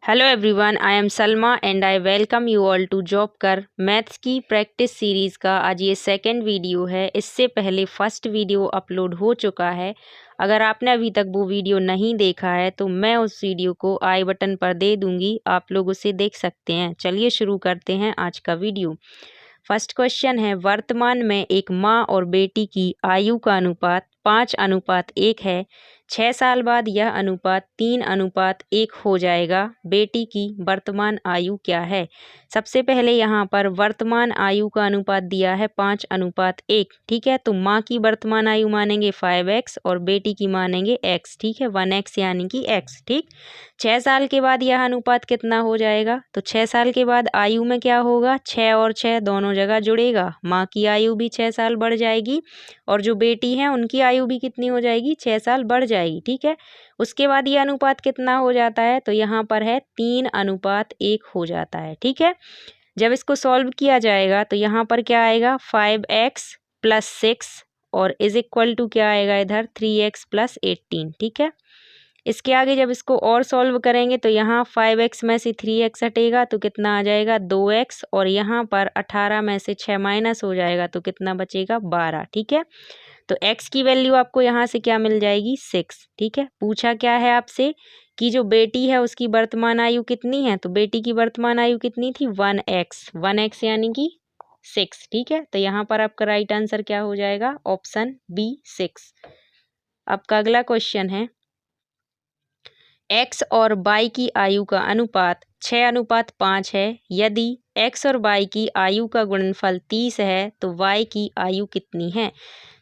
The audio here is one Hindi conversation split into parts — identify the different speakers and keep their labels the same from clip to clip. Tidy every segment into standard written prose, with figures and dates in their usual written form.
Speaker 1: Hello everyone, I am Salma and I welcome you all to जॉबकर मैथ्स की प्रैक्टिस सीरीज़ का आज ये सेकंड वीडियो है। इससे पहले फर्स्ट वीडियो अपलोड हो चुका है। अगर आपने अभी तक वो वीडियो नहीं देखा है तो मैं उस वीडियो को आई बटन पर दे दूंगी, आप लोग उसे देख सकते हैं। चलिए शुरू करते हैं आज का वीडियो। फर्स्ट क्वेश्चन है, वर्तमान में एक माँ और बेटी की आयु का अनुपात 5:1 है। 6 साल बाद यह अनुपात 3:1 हो जाएगा। बेटी की वर्तमान आयु क्या है? सबसे पहले यहाँ पर वर्तमान आयु का अनुपात दिया है 5:1। ठीक है, तो माँ की वर्तमान आयु मानेंगे 5x और बेटी की मानेंगे x। ठीक है, 1x यानी कि x। ठीक, 6 साल के बाद यह अनुपात कितना हो जाएगा? तो 6 साल के बाद आयु में क्या होगा? 6 और 6 दोनों जगह जुड़ेगा, माँ की आयु भी 6 साल बढ़ जाएगी और जो बेटी है उनकी आयु भी कितनी हो जाएगी? 6 साल बढ़ जाएगी। ठीक है, उसके बाद ये अनुपात कितना हो जाता है? तो यहाँ पर है 3:1 हो जाता है। ठीक है, जब इसको सॉल्व किया जाएगा तो यहाँ पर क्या आएगा? 5x + 6 और इज इक्वल टू क्या आएगा इधर? 3x + 18। ठीक है, इसके आगे जब इसको और सॉल्व करेंगे तो यहाँ 5x में से 3x हटेगा तो कितना आ जाएगा? 2x और यहाँ पर 18 में से 6 माइनस हो जाएगा तो कितना बचेगा? 12। ठीक है, तो x की वैल्यू आपको यहाँ से क्या मिल जाएगी? 6। ठीक है, पूछा क्या है आपसे कि जो बेटी है उसकी वर्तमान आयु कितनी है? तो बेटी की वर्तमान आयु कितनी थी? 1x यानी कि 6। ठीक है, तो यहाँ पर आपका राइट आंसर क्या हो जाएगा? Option B 6। आपका अगला क्वेश्चन है, x और y की आयु का अनुपात 6:5 है। यदि x और y की आयु का गुणनफल 30 है तो y की आयु कितनी है?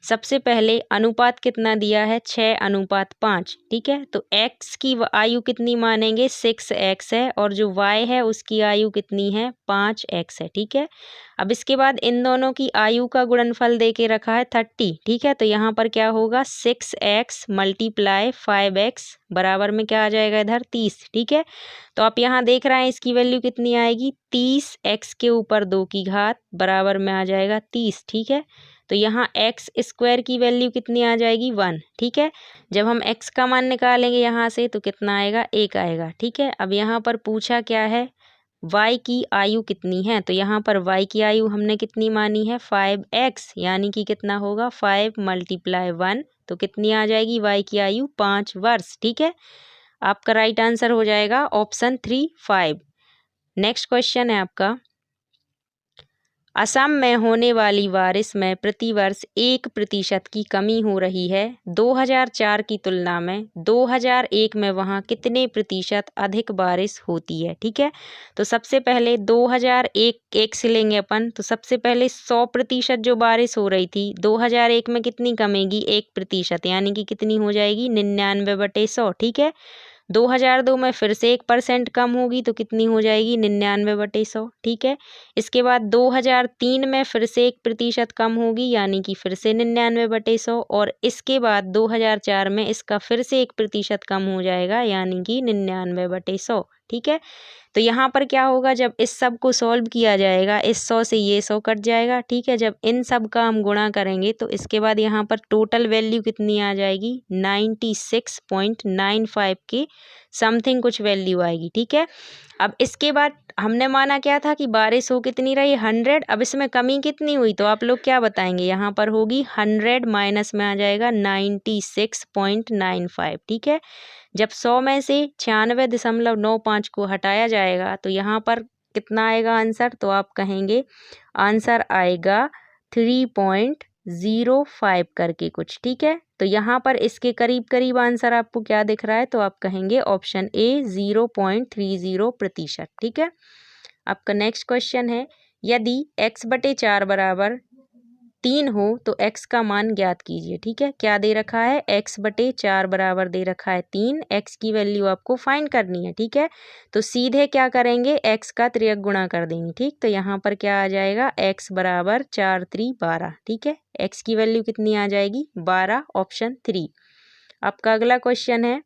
Speaker 1: सबसे पहले अनुपात कितना दिया है? 6:5। ठीक है, तो x की आयु कितनी मानेंगे? 6x है और जो y है उसकी आयु कितनी है? 5x है। ठीक है, अब इसके बाद इन दोनों की आयु का गुणनफल दे के रखा है 30। ठीक है, तो यहाँ पर क्या होगा? 6x × 5x बराबर में क्या आ जाएगा इधर? 30। ठीक है, तो आप यहाँ देख रहे हैं इसकी वैल्यू कितनी आएगी? 30x के ऊपर 2 की घात बराबर में आ जाएगा 30। ठीक है, तो यहाँ x² की वैल्यू कितनी आ जाएगी? 1। ठीक है, जब हम x का मान निकालेंगे यहाँ से तो कितना आएगा? 1 आएगा। ठीक है, अब यहाँ पर पूछा क्या है? y की आयु कितनी है? तो यहाँ पर y की आयु हमने कितनी मानी है? 5x यानी कि कितना होगा? 5 × 1 तो कितनी आ जाएगी y की आयु? 5 वर्ष। ठीक है, आपका राइट आंसर हो जाएगा ऑप्शन 3 5। नेक्स्ट क्वेश्चन है आपका, असम में होने वाली बारिश में प्रतिवर्ष 1% की कमी हो रही है। 2004 की तुलना में 2001 में वहाँ कितने प्रतिशत अधिक बारिश होती है? ठीक है, तो सबसे पहले 2001 से लेंगे अपन, तो सबसे पहले 100% जो बारिश हो रही थी 2001 में कितनी कमेगी? 1% यानी कि कितनी हो जाएगी? 99/100। ठीक है, 2002 में फिर से 1% कम होगी तो कितनी हो जाएगी? 99/100। ठीक है, इसके बाद 2003 में फिर से 1% कम होगी यानी कि फिर से 99/100 और इसके बाद 2004 में इसका फिर से 1% कम हो जाएगा यानी कि 99/100। ठीक है, तो यहाँ पर क्या होगा? जब इस सब को सॉल्व किया जाएगा, इस 100 से ये 100 कट जाएगा। ठीक है, जब इन सब का हम गुणा करेंगे तो इसके बाद यहाँ पर टोटल वैल्यू कितनी आ जाएगी? 96.95 के समथिंग कुछ वैल्यू आएगी। ठीक है, अब इसके बाद हमने माना क्या था कि बारिश हो कितनी रही? 100। अब इसमें कमी कितनी हुई? तो आप लोग क्या बताएंगे? यहाँ पर होगी 100 माइनस में आ जाएगा 96.95। ठीक है, जब 100 में से 96.95 को हटाया जाएगा तो यहाँ पर कितना आएगा आंसर? तो आप कहेंगे आंसर आएगा 3.05 करके कुछ। ठीक है, तो यहाँ पर इसके करीब करीब आंसर आपको क्या दिख रहा है? तो आप कहेंगे ऑप्शन ए 0.30%। ठीक है, आपका नेक्स्ट क्वेश्चन है, यदि x/4 बराबर 3 हो तो x का मान ज्ञात कीजिए। ठीक है, क्या दे रखा है? x/4 बराबर दे रखा है 3, x की वैल्यू आपको फाइंड करनी है। ठीक है, तो सीधे क्या करेंगे? x का 3 गुणा कर देंगे। ठीक, तो यहाँ पर क्या आ जाएगा? x बराबर 4 3 12। ठीक है, x की वैल्यू कितनी आ जाएगी? 12, ऑप्शन 3। आपका अगला क्वेश्चन है,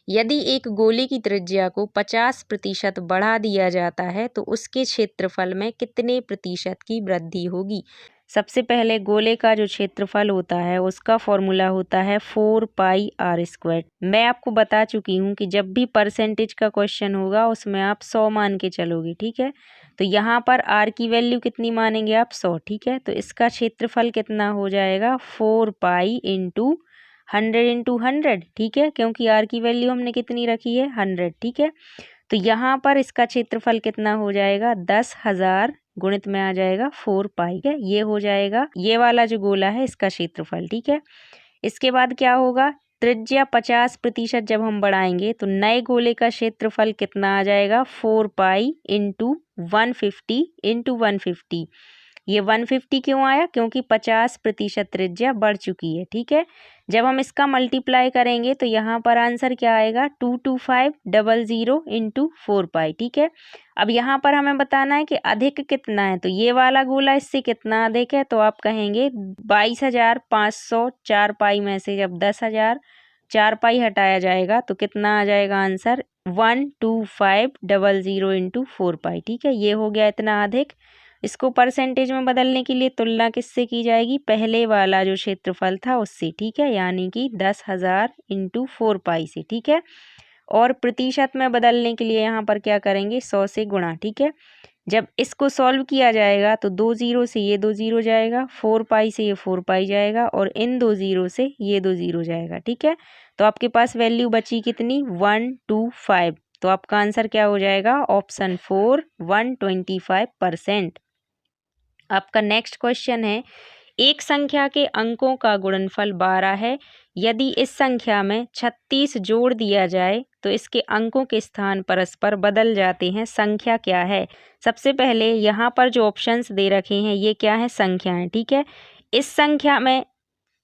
Speaker 1: यदि एक गोले की त्रिज्या को 50% बढ़ा दिया जाता है तो उसके क्षेत्रफल में कितने प्रतिशत की वृद्धि होगी? सबसे पहले गोले का जो क्षेत्रफल होता है उसका फॉर्मूला होता है 4πr²। मैं आपको बता चुकी हूँ कि जब भी परसेंटेज का क्वेश्चन होगा उसमें आप 100 मान के चलोगे, ठीक है। तो यहाँ पर r की वैल्यू कितनी मानेंगे आप, 100, ठीक है। तो इसका क्षेत्रफल कितना हो जाएगा, 4π × 100 × 100, ठीक है, क्योंकि r की वैल्यू हमने कितनी रखी है, 100, ठीक है। तो यहाँ पर इसका क्षेत्रफल कितना हो जाएगा, 10,000 गुणित में आ जाएगा 4π, है, ये हो जाएगा ये वाला जो गोला है इसका क्षेत्रफल, ठीक है। इसके बाद क्या होगा, त्रिज्या 50% जब हम बढ़ाएंगे तो नए गोले का क्षेत्रफल कितना आ जाएगा, 4π × 150 × 150। ये 150 क्यों आया, क्योंकि 50% त्रिज्या बढ़ चुकी है, ठीक है। जब हम इसका मल्टीप्लाई करेंगे तो यहाँ पर आंसर क्या आएगा, 22500 × 4π, ठीक है। अब यहाँ पर हमें बताना है कि अधिक कितना है, तो ये वाला गोला इससे कितना अधिक है, तो आप कहेंगे 22,500 4π में से जब 10,000 4π हटाया जाएगा तो कितना आ जाएगा आंसर, 12500 × 4π, ठीक है। ये हो गया इतना अधिक। इसको परसेंटेज में बदलने के लिए तुलना किससे की जाएगी, पहले वाला जो क्षेत्रफल था उससे, ठीक है, यानी कि 10,000 × 4π से, ठीक है। और प्रतिशत में बदलने के लिए यहाँ पर क्या करेंगे, 100 से गुणा, ठीक है। जब इसको सॉल्व किया जाएगा तो 2 0 से ये 2 0 जाएगा, 4π से ये 4π जाएगा और इन 2 0 से ये 2 0 जाएगा, ठीक है। तो आपके पास वैल्यू बची कितनी, 125। तो आपका आंसर क्या हो जाएगा, ऑप्शन 4 125%। आपका नेक्स्ट क्वेश्चन है, एक संख्या के अंकों का गुणनफल 12 है। यदि इस संख्या में 36 जोड़ दिया जाए तो इसके अंकों के स्थान परस्पर बदल जाते हैं, संख्या क्या है। सबसे पहले यहाँ पर जो ऑप्शंस दे रखे हैं ये क्या है, संख्याएं, ठीक है। इस संख्या में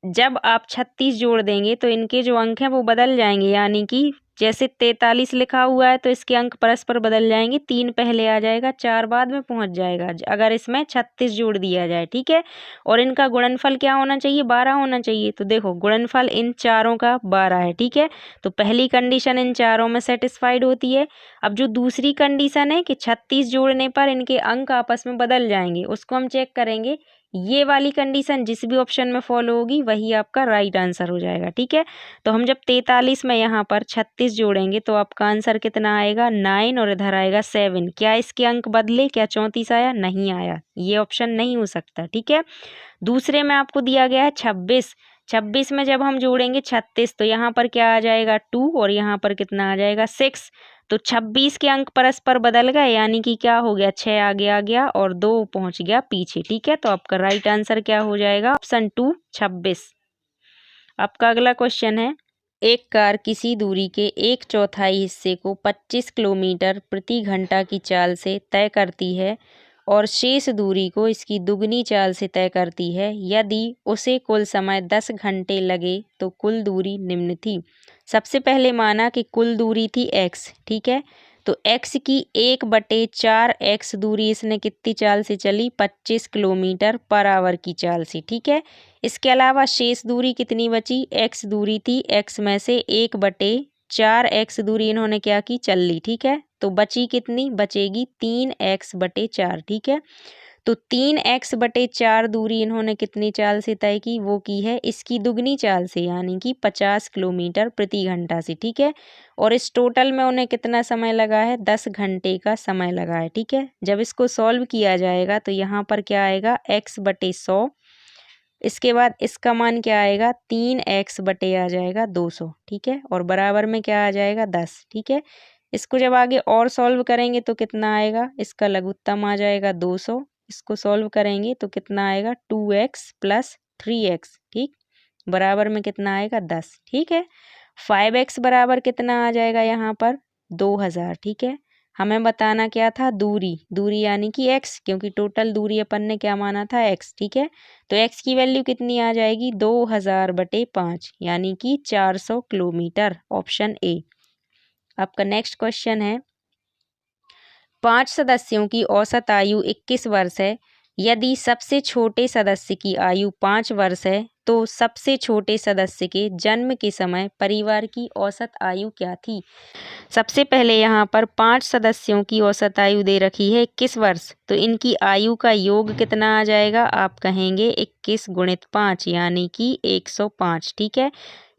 Speaker 1: जब आप 36 जोड़ देंगे तो इनके जो अंक हैं वो बदल जाएंगे, यानी कि जैसे 43 लिखा हुआ है तो इसके अंक परस्पर बदल जाएंगे, 3 पहले आ जाएगा, 4 बाद में पहुंच जाएगा अगर इसमें 36 जोड़ दिया जाए, ठीक है। और इनका गुणनफल क्या होना चाहिए, 12 होना चाहिए। तो देखो गुणनफल इन चारों का 12 है, ठीक है। तो पहली कंडीशन इन चारों में सेटिस्फाइड होती है। अब जो दूसरी कंडीशन है कि 36 जोड़ने पर इनके अंक आपस में बदल जाएंगे, उसको हम चेक करेंगे। ये वाली कंडीशन जिस भी ऑप्शन में फॉलो होगी वही आपका राइट आंसर हो जाएगा, ठीक है। तो हम जब 43 में यहाँ पर 36 जोड़ेंगे तो आपका आंसर कितना आएगा, 9, और इधर आएगा 7। क्या इसके अंक बदले, क्या 34 आया, नहीं आया, ये ऑप्शन नहीं हो सकता, ठीक है। दूसरे में आपको दिया गया है 26। 26 में जब हम जोड़ेंगे 36 तो यहाँ पर क्या आ जाएगा, 2, और यहाँ पर कितना आ जाएगा, 6। तो 26 के अंक परस्पर बदल गए, यानी कि क्या हो गया, 6 आगे आ गया और 2 पहुंच गया पीछे, ठीक है। तो आपका राइट आंसर क्या हो जाएगा, ऑप्शन 2 26। आपका अगला क्वेश्चन है, एक कार किसी दूरी के 1/4 हिस्से को 25 किलोमीटर प्रति घंटा की चाल से तय करती है और शेष दूरी को इसकी दुगनी चाल से तय करती है। यदि उसे कुल समय 10 घंटे लगे तो कुल दूरी निम्न थी। सबसे पहले माना कि कुल दूरी थी x, ठीक है। तो x की 1/4x दूरी इसने कितनी चाल से चली, 25 किलोमीटर पर आवर की चाल से, ठीक है। इसके अलावा शेष दूरी कितनी बची, x दूरी थी, x में से 1/4x दूरी इन्होंने क्या की, चल ली, ठीक है। तो बची कितनी, बचेगी 3x/4, ठीक है। तो 3x/4 दूरी इन्होंने कितनी चाल से तय की, वो की है इसकी दुगनी चाल से, यानी कि 50 किलोमीटर प्रति घंटा से, ठीक है। और इस टोटल में उन्हें कितना समय लगा है, 10 घंटे का समय लगा है, ठीक है। जब इसको सॉल्व किया जाएगा तो यहाँ पर क्या आएगा, x/100। इसके बाद इसका मान क्या आएगा, 3x बटे आ जाएगा 200, ठीक है। और बराबर में क्या आ जाएगा, 10, ठीक है। इसको जब आगे और सॉल्व करेंगे तो कितना आएगा, इसका लघुत्तम आ जाएगा 200। इसको सॉल्व करेंगे तो कितना आएगा, 2x + 3x, ठीक, बराबर में कितना आएगा, 10, ठीक है। 5x बराबर कितना आ जाएगा यहाँ पर, 2000, ठीक है। हमें बताना क्या था, दूरी, दूरी यानी कि x, क्योंकि टोटल दूरी अपन ने क्या माना था, x, ठीक है। तो x की वैल्यू कितनी आ जाएगी, 2000/5, यानी कि 400 किलोमीटर, ऑप्शन ए। आपका नेक्स्ट क्वेश्चन है, 5 सदस्यों की औसत आयु 21 वर्ष है। यदि सबसे छोटे सदस्य की आयु 5 वर्ष है तो सबसे छोटे सदस्य के जन्म के समय परिवार की औसत आयु क्या थी। सबसे पहले यहाँ पर 5 सदस्यों की औसत आयु दे रखी है 21 वर्ष, तो इनकी आयु का योग कितना आ जाएगा, आप कहेंगे 21 गुणित 5 यानी कि 105। ठीक है,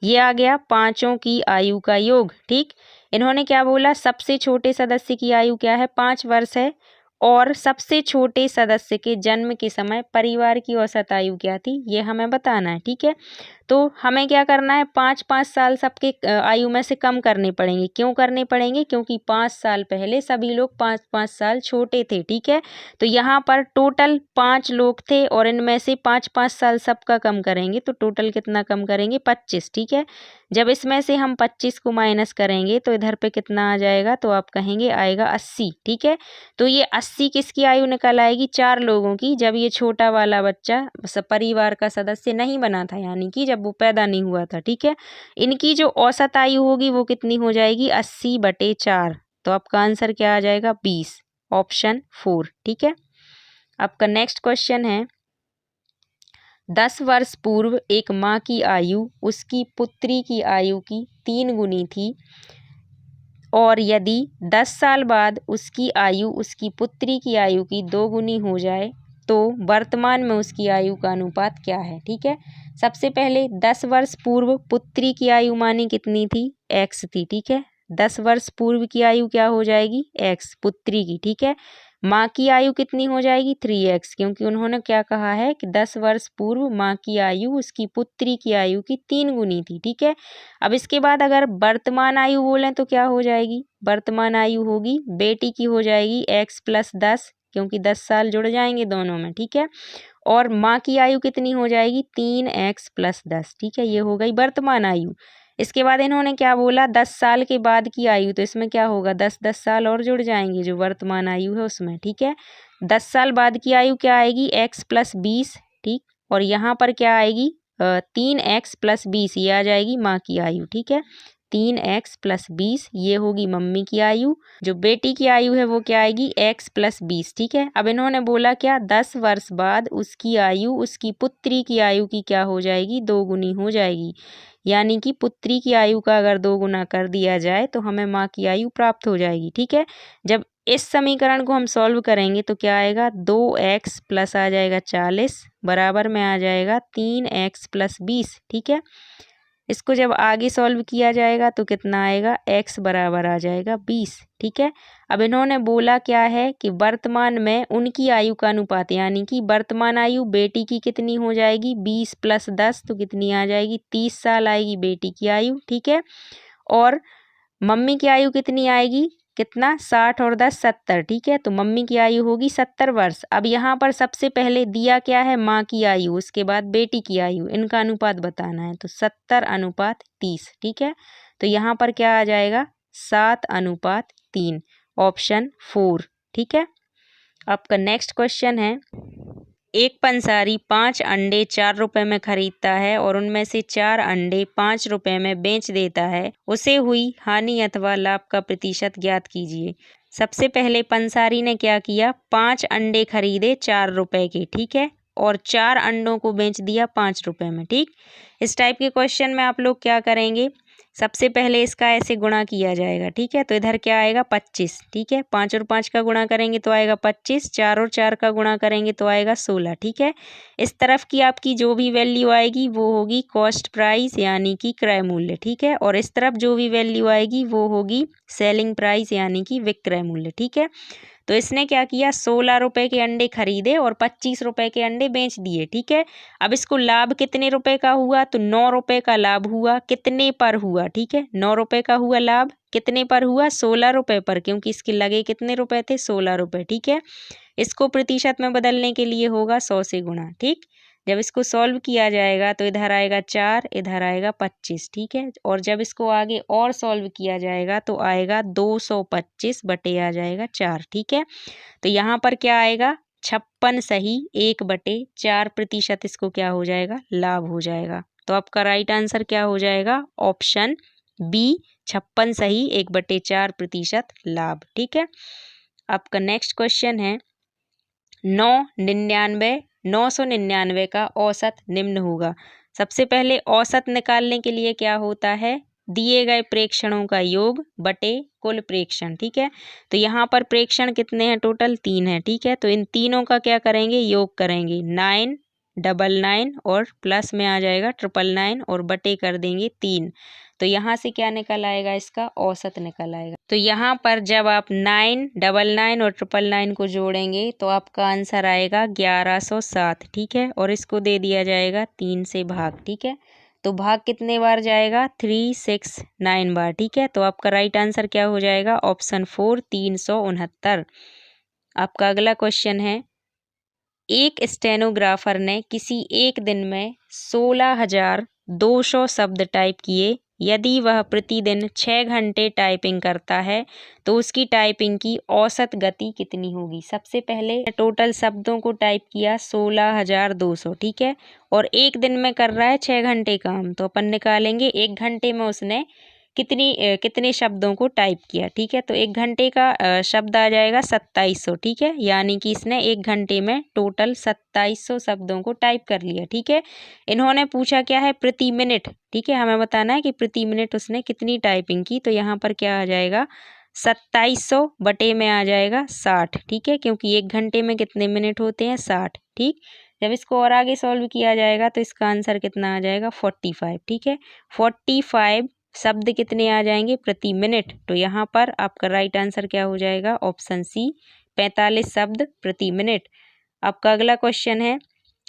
Speaker 1: ये आ गया पांचों की आयु का योग। ठीक, इन्होंने क्या बोला, सबसे छोटे सदस्य की आयु क्या है, 5 वर्ष है, और सबसे छोटे सदस्य के जन्म के समय परिवार की औसत आयु क्या थी, ये हमें बताना है। ठीक है, तो हमें क्या करना है, 5-5 साल सबके आयु में से कम करने पड़ेंगे। क्यों करने पड़ेंगे, क्योंकि 5 साल पहले सभी लोग 5-5 साल छोटे थे। ठीक है, तो यहाँ पर टोटल 5 लोग थे और इनमें से 5-5 साल सबका कम करेंगे तो टोटल कितना कम करेंगे, 25। ठीक है, जब इसमें से हम 25 को माइनस करेंगे तो इधर पे कितना आ जाएगा, तो आप कहेंगे आएगा 80। ठीक है, तो ये 80 किसकी आयु निकल आएगी, 4 लोगों की, जब ये छोटा वाला बच्चा परिवार का सदस्य नहीं बना था, यानी कि जब वो पैदा नहीं हुआ था। ठीक है, इनकी जो औसत आयु होगी वो कितनी हो जाएगी, 80/4। तो आपका आंसर क्या आ जाएगा, 20, ऑप्शन 4। ठीक है, आपका नेक्स्ट क्वेश्चन है, 10 वर्ष पूर्व एक माँ की आयु उसकी पुत्री की आयु की 3 गुनी थी, और यदि 10 साल बाद उसकी आयु उसकी पुत्री की आयु की 2 गुनी हो जाए तो वर्तमान में उसकी आयु का अनुपात क्या है। ठीक है, सबसे पहले 10 वर्ष पूर्व पुत्री की आयु मानी कितनी थी, x थी। ठीक है, 10 वर्ष पूर्व की आयु क्या हो जाएगी, x पुत्री की। ठीक है, माँ की आयु कितनी हो जाएगी, 3x, क्योंकि उन्होंने क्या कहा है कि 10 वर्ष पूर्व माँ की आयु उसकी पुत्री की आयु की 3 गुनी थी। ठीक है, अब इसके बाद अगर वर्तमान आयु बोलें तो क्या हो जाएगी, वर्तमान आयु होगी बेटी की हो जाएगी x + 10, क्योंकि 10 साल जुड़ जाएंगे दोनों में। ठीक है, और माँ की आयु कितनी हो जाएगी, 3x + 10। ठीक है, ये हो गई वर्तमान आयु। इसके बाद इन्होंने क्या बोला, 10 साल के बाद की आयु, तो इसमें क्या होगा, 10-10 साल और जुड़ जाएंगे जो वर्तमान आयु है उसमें। ठीक है, 10 साल बाद की आयु क्या आएगी, x + 20। ठीक, और यहाँ पर क्या आएगी, 3x + 20, ये आ जाएगी माँ की आयु। ठीक है, 3x + 20 ये होगी मम्मी की आयु। जो बेटी की आयु है वो क्या आएगी, x + 20। ठीक है, अब इन्होंने बोला क्या, 10 वर्ष बाद उसकी आयु उसकी पुत्री की आयु की क्या हो जाएगी, 2 गुनी हो जाएगी, यानी कि पुत्री की आयु का अगर 2 गुना कर दिया जाए तो हमें माँ की आयु प्राप्त हो जाएगी। ठीक है, जब इस समीकरण को हम सॉल्व करेंगे तो क्या आएगा, 2x प्लस आ जाएगा 40 बराबर में आ जाएगा 3x + 20। ठीक है, इसको जब आगे सॉल्व किया जाएगा तो कितना आएगा, x बराबर आ जाएगा 20। ठीक है, अब इन्होंने बोला क्या है कि वर्तमान में उनकी आयु का अनुपात, यानी कि वर्तमान आयु बेटी की कितनी हो जाएगी, 20 + 10, तो कितनी आ जाएगी, 30 साल आएगी बेटी की आयु। ठीक है, और मम्मी की आयु कितनी आएगी, कितना, 60 और 10 70। ठीक है, तो मम्मी की आयु होगी 70 वर्ष। अब यहाँ पर सबसे पहले दिया क्या है, माँ की आयु, उसके बाद बेटी की आयु, इनका अनुपात बताना है, तो 70/30। ठीक है, तो यहाँ पर क्या आ जाएगा, 7/3, ऑप्शन 4। ठीक है, आपका नेक्स्ट क्वेश्चन है, एक पंसारी 5 अंडे 4 रुपए में खरीदता है और उनमें से 4 अंडे 5 रुपए में बेच देता है, उसे हुई हानि अथवा लाभ का प्रतिशत ज्ञात कीजिए। सबसे पहले पंसारी ने क्या किया, 5 अंडे खरीदे 4 रुपए के। ठीक है, और 4 अंडों को बेच दिया 5 रुपए में। ठीक, इस टाइप के क्वेश्चन में आप लोग क्या करेंगे, सबसे पहले इसका ऐसे गुणा किया जाएगा। ठीक है, तो इधर क्या आएगा, 25। ठीक है, 5 और 5 का गुणा करेंगे तो आएगा 25, 4 और 4 का गुणा करेंगे तो आएगा 16। ठीक है, इस तरफ की आपकी जो भी वैल्यू आएगी वो होगी कॉस्ट प्राइस, यानी कि क्रय मूल्य। ठीक है, और इस तरफ जो भी वैल्यू आएगी वो होगी सेलिंग प्राइस, यानी कि विक्रय मूल्य। ठीक है, तो इसने क्या किया, 16 रुपए के अंडे खरीदे और 25 रुपए के अंडे बेच दिए। ठीक है, अब इसको लाभ कितने रुपए का हुआ, तो 9 रुपए का लाभ हुआ। कितने पर हुआ, ठीक है, 9 रुपए का हुआ लाभ, कितने पर हुआ, 16 रुपए पर, क्योंकि इसके लगे कितने रुपए थे, 16 रुपए। ठीक है, इसको प्रतिशत में बदलने के लिए होगा 100 से गुणा। ठीक, जब इसको सॉल्व किया जाएगा तो इधर आएगा 4, इधर आएगा 25। ठीक है, और जब इसको आगे और सॉल्व किया जाएगा तो आएगा 225 बटे आ जाएगा 4। ठीक है, तो यहाँ पर क्या आएगा, 56 सही 1/4% इसको क्या हो जाएगा, लाभ हो जाएगा। तो आपका राइट आंसर क्या हो जाएगा, ऑप्शन बी, 56 सही 1/4% लाभ। ठीक है, आपका नेक्स्ट क्वेश्चन है, 999 का औसत निम्न होगा। सबसे पहले औसत निकालने के लिए क्या होता है, दिए गए प्रेक्षणों का योग बटे कुल प्रेक्षण। ठीक है, तो यहाँ पर प्रेक्षण कितने हैं, टोटल 3 है। ठीक है, तो इन तीनों का क्या करेंगे, योग करेंगे। 999 और प्लस में आ जाएगा 999 और बटे कर देंगे 3। तो यहाँ से क्या निकल आएगा, इसका औसत निकल आएगा। तो यहाँ पर जब आप 999 और 999 को जोड़ेंगे तो आपका आंसर आएगा 1107। ठीक है, और इसको दे दिया जाएगा 3 से भाग। ठीक है, तो भाग कितने बार जाएगा, 369 बार। ठीक है, तो आपका राइट आंसर क्या हो जाएगा, ऑप्शन 4 369। आपका अगला क्वेश्चन है, एक स्टेनोग्राफर ने किसी एक दिन में 16,200 शब्द टाइप किए। यदि वह प्रतिदिन 6 घंटे टाइपिंग करता है तो उसकी टाइपिंग की औसत गति कितनी होगी। सबसे पहले टोटल शब्दों को टाइप किया 16,200। ठीक है, और एक दिन में कर रहा है 6 घंटे काम, तो अपन निकालेंगे 1 घंटे में उसने कितने शब्दों को टाइप किया। ठीक है, तो 1 घंटे का शब्द आ जाएगा 2700। ठीक है, यानी कि इसने 1 घंटे में टोटल 2700 शब्दों को टाइप कर लिया। ठीक है, इन्होंने पूछा क्या है, प्रति मिनट। ठीक है, हमें बताना है कि प्रति मिनट उसने कितनी टाइपिंग की, तो यहाँ पर क्या आ जाएगा, 2700 बटे में आ जाएगा 60। ठीक है, क्योंकि 1 घंटे में कितने मिनट होते हैं, 60। ठीक, जब इसको और आगे सॉल्व किया जाएगा तो इसका आंसर कितना आ जाएगा, 45। ठीक है, 45 शब्द कितने आ जाएंगे, प्रति मिनट। तो यहाँ पर आपका राइट आंसर क्या हो जाएगा, ऑप्शन सी 45 शब्द प्रति मिनट। आपका अगला क्वेश्चन है,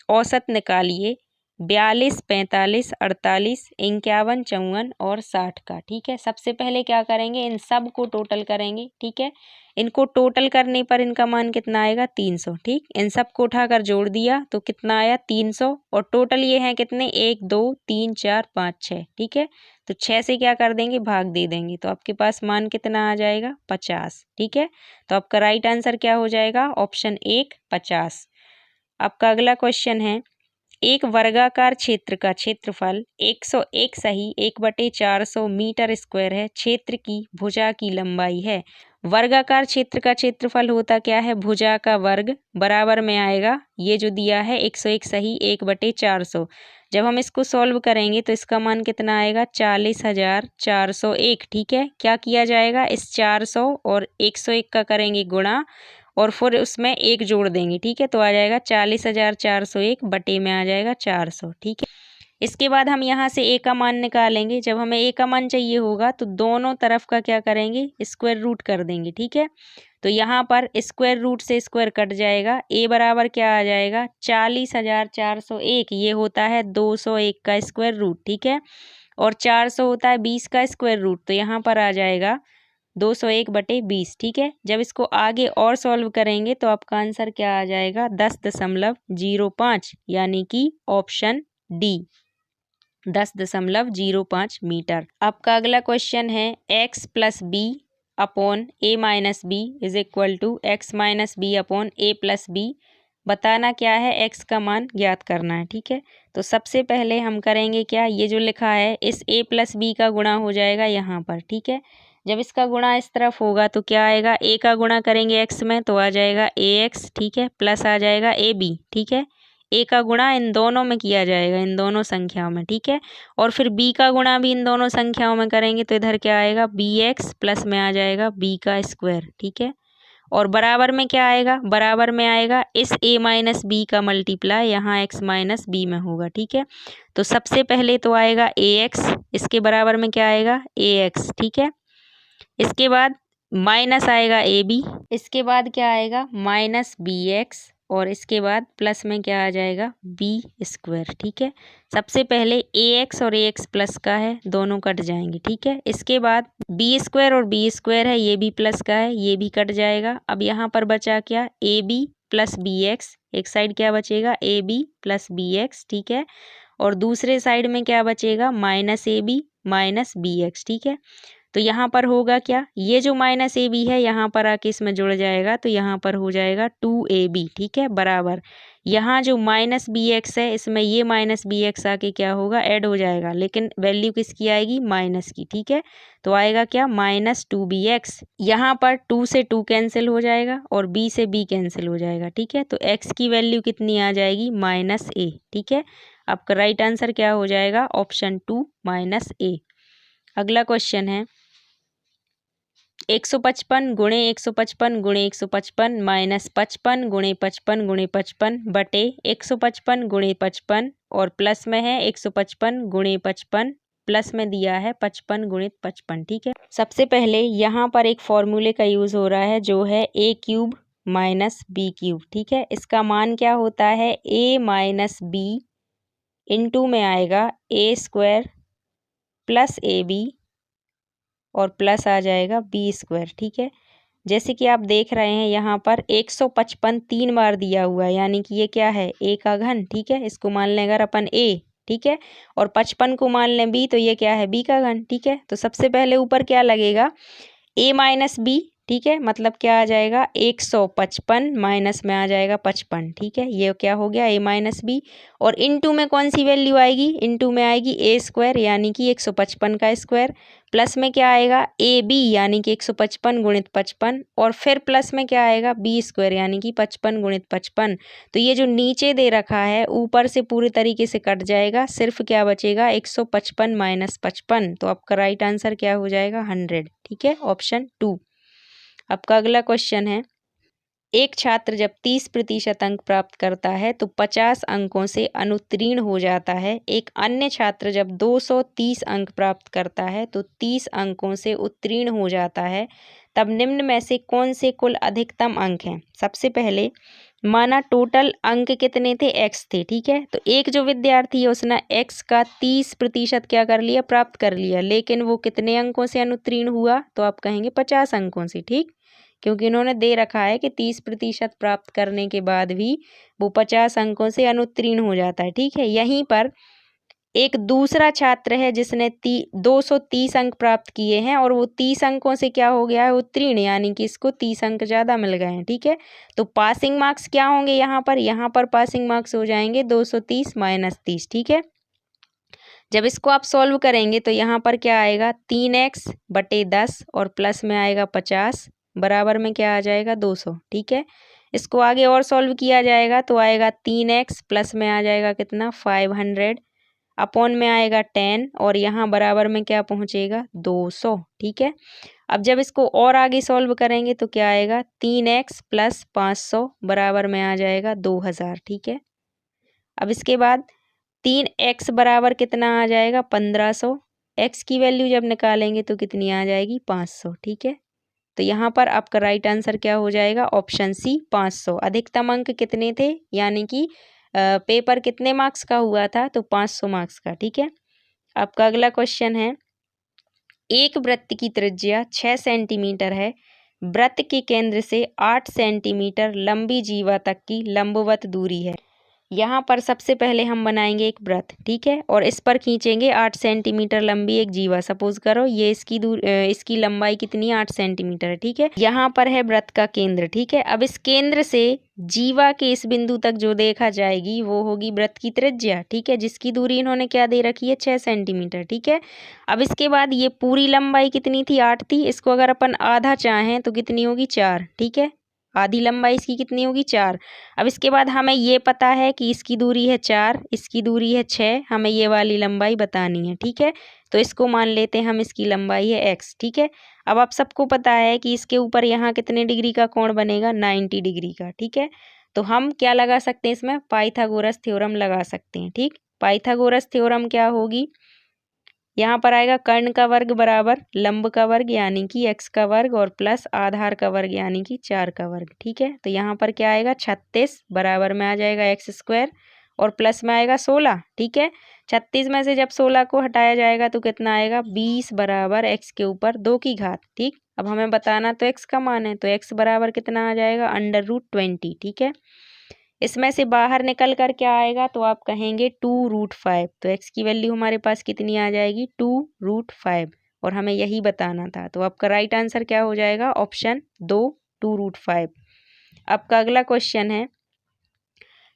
Speaker 1: औसत निकालिए 42, 45, 48, 51, 54 और 60 का। ठीक है, सबसे पहले क्या करेंगे, इन सब को टोटल करेंगे। ठीक है, इनको टोटल करने पर इनका मान कितना आएगा, 300। ठीक, इन सब को उठाकर जोड़ दिया तो कितना आया, 300। और टोटल ये हैं कितने, 1 2 3 4 5 6। ठीक है, तो 6 से क्या कर देंगे, भाग दे देंगे, तो आपके पास मान कितना आ जाएगा, 50। ठीक है, तो आपका राइट आंसर क्या हो जाएगा, ऑप्शन 1 50। आपका अगला क्वेश्चन है, एक वर्गाकार क्षेत्र का क्षेत्रफल 101 सही 1/400 मीटर स्क्वायर है। क्षेत्र की भुजा की लंबाई है। वर्गाकार क्षेत्र का क्षेत्रफल होता क्या है, भुजा का वर्ग बराबर में आएगा, ये जो दिया है 101 सही 1/400। जब हम इसको सॉल्व करेंगे तो इसका मान कितना आएगा, 40,401। ठीक है, क्या किया जाएगा, इस 400 और 101 का करेंगे गुणा और फिर उसमें 1 जोड़ देंगे। ठीक है, तो आ जाएगा 40,401 बटे में आ जाएगा 400। ठीक है, इसके बाद हम यहाँ से ए का मान निकालेंगे। जब हमें ए का मान चाहिए होगा तो दोनों तरफ का क्या करेंगे, स्क्वायर रूट कर देंगे। ठीक है, तो यहाँ पर स्क्वायर रूट से स्क्वायर कट जाएगा। ए बराबर क्या आ जाएगा, 40,401, ये होता है 201 का स्क्वायर रूट। ठीक है, और 400 होता है 20 का स्क्वायर रूट, तो यहाँ पर आ जाएगा 201/20। ठीक है, जब इसको आगे और सॉल्व करेंगे तो आपका आंसर क्या आ जाएगा, 10.05, यानी कि ऑप्शन डी 10.05 मीटर। आपका अगला क्वेश्चन है, x + b upon a - b is equal to x - b upon a + b। बताना क्या है, x का मान ज्ञात करना है। ठीक है, तो सबसे पहले हम करेंगे क्या, ये जो लिखा है इस a + b का गुणा हो जाएगा यहाँ पर। ठीक है, जब इसका गुणा इस तरफ होगा तो क्या आएगा, a का गुणा करेंगे x में तो आ जाएगा ax। ठीक है, प्लस आ जाएगा ab। ठीक है, a का गुणा इन दोनों में किया जाएगा, इन दोनों संख्याओं में। ठीक है, और फिर b का गुणा भी इन दोनों संख्याओं में करेंगे तो इधर क्या आएगा, bx प्लस में आ जाएगा b का स्क्वायर। ठीक है, और बराबर में क्या आएगा, बराबर में आएगा इस a - b का मल्टीप्लाई यहाँ x - b में होगा। ठीक है, तो सबसे पहले तो आएगा ax, इसके बराबर में क्या आएगा, ax। ठीक है, इसके बाद माइनस आएगा ab, इसके बाद क्या आएगा, -bx, और इसके बाद प्लस में क्या आ जाएगा, b²। ठीक है, सबसे पहले ax और ax प्लस का है, दोनों कट जाएंगे। ठीक है, इसके बाद b² और b² है, ये भी प्लस का है, ये भी कट जाएगा। अब यहाँ पर बचा क्या, ab + bx, एक साइड क्या बचेगा, ab + bx। ठीक है, और दूसरे साइड में क्या बचेगा, -ab - bx। ठीक है, तो यहाँ पर होगा क्या, ये जो माइनस ए बी है यहाँ पर आके इसमें जुड़ जाएगा, तो यहाँ पर हो जाएगा 2ab, ठीक है, बराबर यहाँ जो माइनस बी एक्स है इसमें ये माइनस बी एक्स आके क्या होगा, ऐड हो जाएगा, लेकिन वैल्यू किसकी आएगी, माइनस की, ठीक है। तो आएगा क्या, -2bx। यहाँ पर 2 से 2 कैंसिल हो जाएगा और b से b कैंसिल हो जाएगा, ठीक है। तो x की वैल्यू कितनी आ जाएगी, -a, ठीक है। आपका राइट आंसर क्या हो जाएगा, ऑप्शन 2 -a। अगला क्वेश्चन है 155 गुणे 155 गुणे 155 -55 गुणे 55 गुणे 55 बटे 155 गुणे 55 और प्लस में है 155 गुणे 55 प्लस में दिया है 55 गुणित 55, ठीक है। सबसे पहले यहाँ पर एक फॉर्मूले का यूज़ हो रहा है जो है a cube minus B cube, ठीक है। इसका मान क्या होता है, a माइनस बी इंटू में आएगा a square plus A B और प्लस आ जाएगा बी स्क्वायर, ठीक है। जैसे कि आप देख रहे हैं यहाँ पर 155 3 बार दिया हुआ है, यानी कि ये क्या है, a का घन, ठीक है। इसको मान लें अगर अपन a, ठीक है, और 55 को मान लें b, तो ये क्या है, b का घन, ठीक है। तो सबसे पहले ऊपर क्या लगेगा, a माइनस बी, ठीक है, मतलब क्या आ जाएगा 155 माइनस में आ जाएगा 55, ठीक है। ये क्या हो गया, a माइनस बी और इनटू में कौन सी वैल्यू आएगी, इनटू में आएगी a स्क्वायर यानी कि 155 का स्क्वायर, प्लस में क्या आएगा ए बी यानी कि 155 गुणित 55 और फिर प्लस में क्या आएगा बी स्क्वायर यानी कि 55 गुणित 55। तो ये जो नीचे दे रखा है ऊपर से पूरे तरीके से कट जाएगा, सिर्फ क्या बचेगा 155 माइनस 55। तो आपका राइट आंसर क्या हो जाएगा 100, ठीक है, ऑप्शन 2। आपका अगला क्वेश्चन है, एक छात्र जब 30% अंक प्राप्त करता है तो 50 अंकों से अनुत्तीर्ण हो जाता है। एक अन्य छात्र जब 230 अंक प्राप्त करता है तो 30 अंकों से उत्तीर्ण हो जाता है। तब निम्न में से कौन से कुल अधिकतम अंक हैं। सबसे पहले माना टोटल अंक कितने थे, x थे, ठीक है। तो एक जो विद्यार्थी है उसने x का 30% क्या कर लिया, प्राप्त कर लिया, लेकिन वो कितने अंकों से अनुत्तीर्ण हुआ, तो आप कहेंगे 50 अंकों से, ठीक, क्योंकि इन्होंने दे रखा है कि 30% प्राप्त करने के बाद भी वो 50 अंकों से अनुत्तीर्ण हो जाता है, ठीक है। यहीं पर एक दूसरा छात्र है जिसने 230 अंक प्राप्त किए हैं और वो 30 अंकों से क्या हो गया है, उत्तीर्ण, यानी कि इसको 30 अंक ज़्यादा मिल गए हैं, ठीक है। तो पासिंग मार्क्स क्या होंगे यहाँ पर पासिंग मार्क्स हो जाएंगे 230 माइनस 30, ठीक है। जब इसको आप सॉल्व करेंगे तो यहाँ पर क्या आएगा 3x बटे 10 और प्लस में आएगा 50 बराबर में क्या आ जाएगा 200, ठीक है। इसको आगे और सॉल्व किया जाएगा तो आएगा 3x प्लस में आ जाएगा कितना 500 अपॉन में आएगा 10 और यहाँ बराबर में क्या पहुँचेगा 200, ठीक है। अब जब इसको और आगे सॉल्व करेंगे तो क्या आएगा 3x प्लस 500 बराबर में आ जाएगा 2000, ठीक है। अब इसके बाद 3x बराबर कितना आ जाएगा 1500, x की वैल्यू जब निकालेंगे तो कितनी आ जाएगी 500, ठीक है। तो यहाँ पर आपका राइट आंसर क्या हो जाएगा, ऑप्शन सी 500। अधिकतम अंक कितने थे, यानी कि पेपर कितने मार्क्स का हुआ था, तो 500 मार्क्स का, ठीक है। आपका अगला क्वेश्चन है, एक वृत्त की त्रिज्या 6 सेंटीमीटर है। वृत्त के केंद्र से 8 सेंटीमीटर लंबी जीवा तक की लंबवत दूरी है। यहाँ पर सबसे पहले हम बनाएंगे एक वृत्त, ठीक है, और इस पर खींचेंगे 8 सेंटीमीटर लंबी एक जीवा। सपोज करो ये इसकी लंबाई कितनी 8 सेंटीमीटर है, ठीक है। यहाँ पर है वृत्त का केंद्र, ठीक है। अब इस केंद्र से जीवा के इस बिंदु तक जो देखा जाएगी वो होगी वृत्त की त्रिज्या, ठीक है, जिसकी दूरी इन्होंने क्या दे रखी है 6 सेंटीमीटर, ठीक है। अब इसके बाद ये पूरी लंबाई कितनी थी 8 थी, इसको अगर अपन आधा चाहें तो कितनी होगी 4, ठीक है। आधी लंबाई इसकी कितनी होगी 4। अब इसके बाद हमें ये पता है कि इसकी दूरी है 4, इसकी दूरी है 6, हमें ये वाली लंबाई बतानी है, ठीक है। तो इसको मान लेते हैं हम, इसकी लंबाई है x, ठीक है। अब आप सबको पता है कि इसके ऊपर यहाँ कितने डिग्री का कोण बनेगा 90 डिग्री का, ठीक है। तो हम क्या लगा सकते हैं इसमें, पाइथागोरस थ्योरम लगा सकते हैं, ठीक। पाइथागोरस थ्योरम क्या होगी, यहाँ पर आएगा कर्ण का वर्ग बराबर लंब का वर्ग यानी कि x का वर्ग और प्लस आधार का वर्ग यानी कि 4 का वर्ग, ठीक है। तो यहाँ पर क्या आएगा 36 बराबर में आ जाएगा x स्क्वायर और प्लस में आएगा 16, ठीक है। 36 में से जब 16 को हटाया जाएगा तो कितना आएगा 20 बराबर x के ऊपर 2 की घात, ठीक। अब हमें बताना तो x का मान है, तो x बराबर कितना आ जाएगा √20, ठीक है। इसमें से बाहर निकल कर क्या आएगा, तो आप कहेंगे 2√5। तो x की वैल्यू हमारे पास कितनी आ जाएगी 2√5। और हमें यही बताना था। तो आपका राइट आंसर क्या हो जाएगा? ऑप्शन 2 2√5। आपका अगला क्वेश्चन है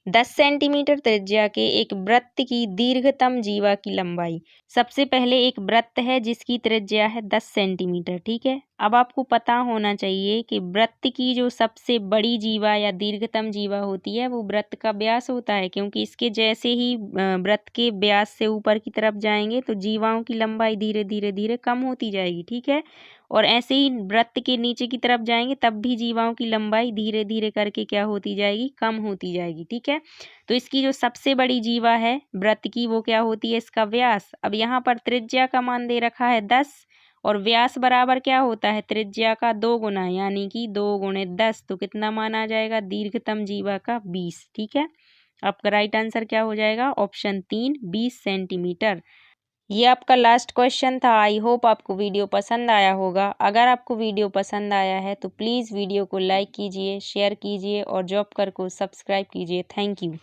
Speaker 1: 10 सेंटीमीटर त्रिज्या के एक वृत्त की दीर्घतम जीवा की लंबाई। सबसे पहले एक वृत्त है जिसकी त्रिज्या है 10 सेंटीमीटर, ठीक है। अब आपको पता होना चाहिए कि वृत्त की जो सबसे बड़ी जीवा या दीर्घतम जीवा होती है वो वृत्त का व्यास होता है, क्योंकि इसके जैसे ही वृत्त के व्यास से ऊपर की तरफ जाएंगे तो जीवाओं की लंबाई धीरे धीरे धीरे कम होती जाएगी, ठीक है। और ऐसे ही वृत्त के नीचे की तरफ जाएंगे तब भी जीवाओं की लंबाई धीरे धीरे करके क्या होती जाएगी? कम होती जाएगी, ठीक है। तो इसकी जो सबसे बड़ी जीवा है वृत्त की वो क्या होती है? इसका व्यास। अब यहाँ पर त्रिज्या का मान दे रखा है 10 और व्यास बराबर क्या होता है? त्रिज्या का 2 गुना, यानी कि 2 गुणे 10। तो कितना मान आ जाएगा? दीर्घतम जीवा का 20, ठीक है। आपका राइट आंसर क्या हो जाएगा? Option 3 20 centimetre. ये आपका लास्ट क्वेश्चन था। आई होप आपको वीडियो पसंद आया होगा। अगर आपको वीडियो पसंद आया है तो प्लीज़ वीडियो को लाइक कीजिए, शेयर कीजिए और जॉबकर को सब्सक्राइब कीजिए। Thank you.